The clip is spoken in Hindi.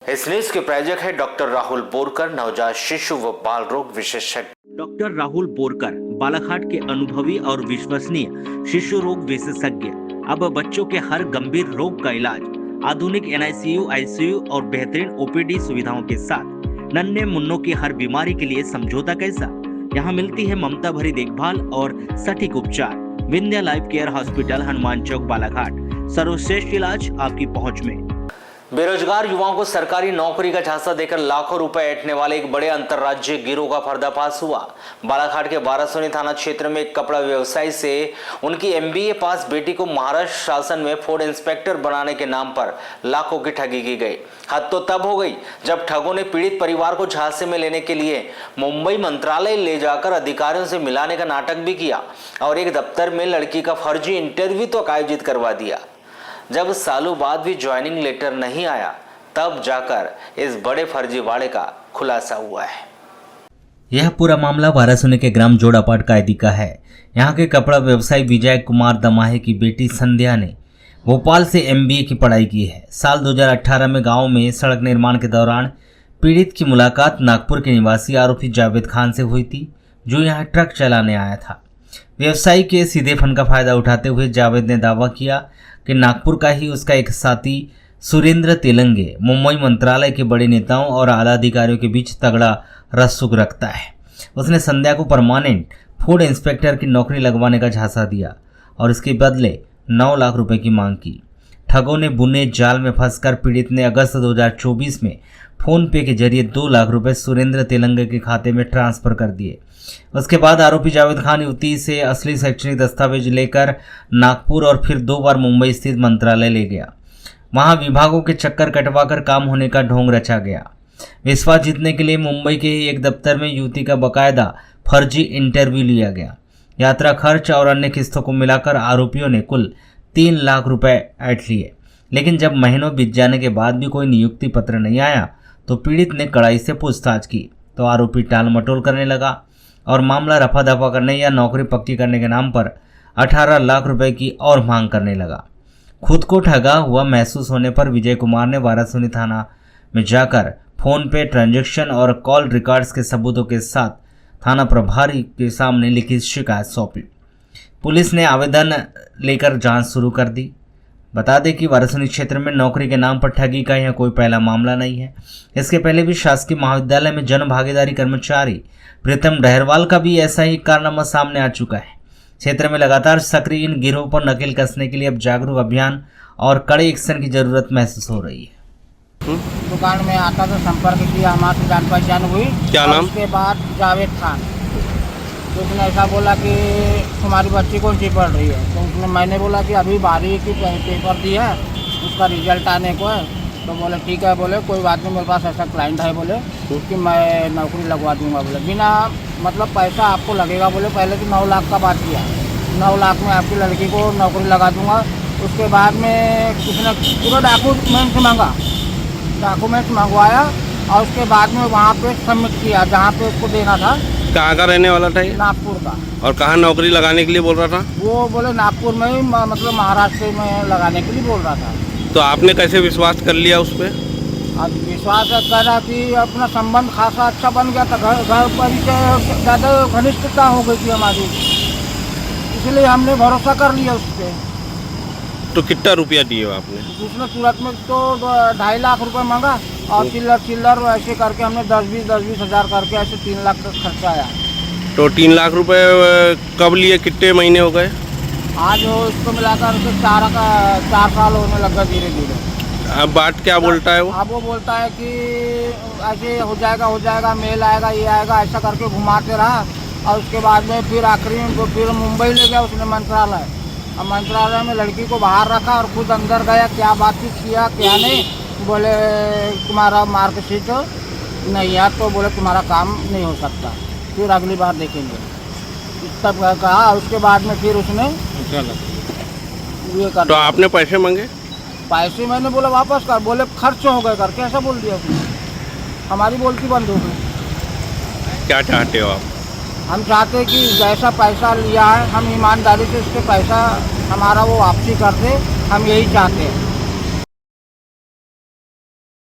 इस न्यूज के प्रायोजक है डॉक्टर राहुल बोरकर, नवजात शिशु व बाल रोग विशेषज्ञ। डॉक्टर राहुल बोरकर बालाघाट के अनुभवी और विश्वसनीय शिशु रोग विशेषज्ञ अब बच्चों के हर गंभीर रोग का इलाज आधुनिक NICU, ICU और बेहतरीन OPD सुविधाओं के साथ नन्हे मुन्नों की हर बीमारी के लिए समझौता कैसा। यहाँ मिलती है ममता भरी देखभाल और सटीक उपचार। Vindhya life care hospital, Hanuman Chowk, Balaghat. सर्वश्रेष्ठ इलाज आपकी पहुंच में। बेरोजगार युवाओं को सरकारी नौकरी का झांसा देकर लाखों रुपए ऐंठने वाले एक बड़े अंतर्राज्यीय गिरोह का पर्दाफाश हुआ। बालाघाट के बारासोनी थाना क्षेत्र में एक कपड़ा व्यवसायी से उनकी MBA पास बेटी को महाराष्ट्र शासन में फूड इंस्पेक्टर बनाने के नाम पर लाखों की ठगी की गई। हद तो तब हो गई जब ठगों ने पीड़ित परिवार को झांसे में लेने के लिए मुंबई मंत्रालय ले जाकर अधिकारियों से मिलाने का नाटक भी किया और एक दफ्तर में लड़की का फर्जी इंटरव्यू तक आयोजित करवा दिया। जब सालों बाद भी ज्वाइनिंग लेटर नहीं आया, तब जाकर इस बड़े फर्जीवाड़े का खुलासा हुआ है। यह पूरा मामला बारासोनी के ग्राम जोड़ापाट कायदी का है। यहाँ के कपड़ा व्यवसायी विजय कुमार दमाहे की बेटी संध्या ने भोपाल से MBA की पढ़ाई की है। साल 2018 में गांव में सड़क निर्माण के दौरान पीड़ित की मुलाकात नागपुर के निवासी आरोपी जावेद खान से हुई थी, जो यहाँ ट्रक चलाने आया था। व्यवसायी के सीधेपन का फायदा उठाते हुए जावेद ने दावा किया कि नागपुर का ही उसका एक साथी सुरेंद्र तेलंगे मुंबई मंत्रालय के बड़े नेताओं और आला अधिकारियों के बीच तगड़ा रसूख रखता है। उसने संध्या को परमानेंट फूड इंस्पेक्टर की नौकरी लगवाने का झांसा दिया और इसके बदले 9 लाख रुपए की मांग की। ठगों ने बुने जाल में फंसकर पीड़ित ने अगस्त 2024 में फोन पे के जरिए 2 लाख रुपए सुरेंद्र तेलंगे के खाते में ट्रांसफर कर दिए। उसके बाद आरोपी जावेद खान युवती से असली शैक्षणिक दस्तावेज लेकर नागपुर और फिर 2 बार मुंबई स्थित मंत्रालय ले गया। वहां विभागों के चक्कर कटवाकर काम होने का ढोंग रचा गया। विश्वास जीतने के लिए मुंबई के ही एक दफ्तर में युवती का बकायदा फर्जी इंटरव्यू लिया गया। यात्रा खर्च और अन्य किस्तों को मिलाकर आरोपियों ने कुल 3 लाख रुपए ऐंठ लिए। लेकिन जब महीनों बीत जाने के बाद भी कोई नियुक्ति पत्र नहीं आया तो पीड़ित ने कड़ाई से पूछताछ की तो आरोपी टाल मटोल करने लगा और मामला रफा दफा करने या नौकरी पक्की करने के नाम पर 18 लाख रुपए की और मांग करने लगा। खुद को ठगा हुआ महसूस होने पर विजय कुमार ने बारासोनी थाना में जाकर फोन पे ट्रांजैक्शन और कॉल रिकॉर्ड्स के सबूतों के साथ थाना प्रभारी के सामने लिखित शिकायत सौंपी। पुलिस ने आवेदन लेकर जांच शुरू कर दी। बता दें कि बारासोनी क्षेत्र में नौकरी के नाम पर ठगी का यह कोई पहला मामला नहीं है। इसके पहले भी शासकीय महाविद्यालय में जन भागीदारी कर्मचारी प्रीतम डहरवाल का भी ऐसा ही कारनामा सामने आ चुका है। क्षेत्र में लगातार सक्रिय इन गिरोह पर नकेल कसने के लिए अब जागरूक अभियान और कड़े एक्शन की जरूरत महसूस हो रही है। दुकान में आता तो संपर्क किया, हमारी जान पहचान हुई। क्या नाम? उसके बाद जावेद खान, तो उसने ऐसा बोला कि तुम्हारी बच्ची कौन सी पढ़ रही है, तो मैंने बोला कि अभी 12वीं की पेपर दी है, उसका रिजल्ट आने को है। तो बोले ठीक है, बोले कोई बात नहीं, मेरे पास ऐसा क्लाइंट है, बोले कि मैं नौकरी लगवा दूंगा। बोले बिना मतलब पैसा आपको लगेगा, बोले पहले तो 9 लाख का बात किया, 9 लाख में आपकी लड़की को नौकरी लगा दूंगा। उसके बाद में उसने पूरा डॉक्यूमेंट्स मंगवाया और उसके बाद में वहाँ पे सबमिट किया जहाँ पे उसको देना था। कहाँ का रहने वाला था ये? नागपुर का। और कहाँ नौकरी लगाने के लिए बोल रहा था? वो बोले नागपुर में ही, मतलब महाराष्ट्र में लगाने के लिए बोल रहा था। तो आपने कैसे विश्वास कर लिया उस पर? अब विश्वास कर रहा कि अपना संबंध खासा अच्छा बन गया था, घर परिचय ज़्यादा घनिष्ठता हो गई थी हमारी, इसलिए हमने भरोसा कर लिया उस पर। तो कितना रुपया दिए आपने? उसने तुरंत में तो 2.5 लाख रुपए मांगा और चिल्लर ऐसे करके हमने 10-20 हज़ार करके ऐसे 3 लाख का खर्चा आया। तो 3 लाख रुपए कब लिए, कितने महीने हो गए? आज इसको मिलाकर 4 साल होने लग गए धीरे धीरे। अब बात क्या बोलता है वो? अब वो बोलता है कि ऐसे हो जाएगा, मेल आएगा, ये आएगा, ऐसा करके घुमाते रहा। और उसके बाद में फिर आखिरी में फिर मुंबई ले गया उसने मंत्रालय। और मंत्रालय में लड़की को बाहर रखा और खुद अंदर गया, क्या बातचीत किया क्या नहीं। बोले तुम्हारा मार्कशीट नहीं है तो बोले तुम्हारा काम नहीं हो सकता, फिर अगली बार देखेंगे, तब कहा। उसके बाद में फिर उसने ये कर। तो आपने पैसे मांगे? पैसे मैंने बोला वापस कर, बोले खर्च हो गए करके ऐसा बोल दिया उसने। हमारी बोलती बंद हो गई। क्या चाहते हो आप? हम चाहते कि जैसा पैसा लिया है हम ईमानदारी से उसके पैसा हमारा वो वापसी कर दे, हम यही चाहते हैं।